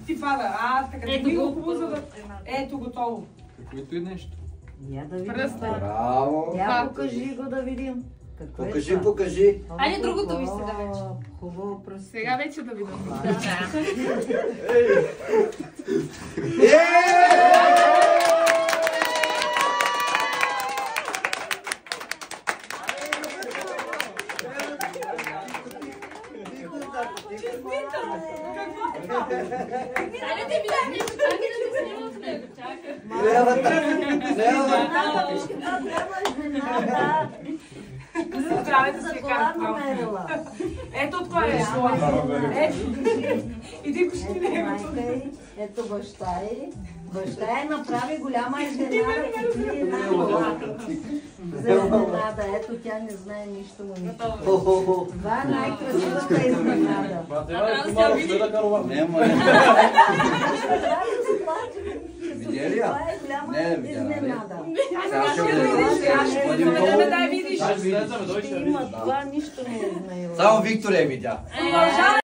ти пада. Така да ми го хубаво, за да... Ето, готово. Каквото и нещо. Я да видим. Браво! Я покажи го да видим. Какво Покажи, е това? покажи. Айде другото ви сега вече. Хубаво пръст. Сега вече да видим. Айде да видим нещо, чакай да се снимам с него, чакай. Здравейте си, карта. Ето това е. Иди кошти него. Ето баща е. Баща е направи голяма изненада. Купи една кола. За изненада. Ето тя не знае нищо му. Това е най-красивата изненада. Трябва да се види. Видя ли я? Това е голяма Не, видя, изненада. Сега ще го Да видиш. Ще има това, нищо не е знаела. Само Виктория видя.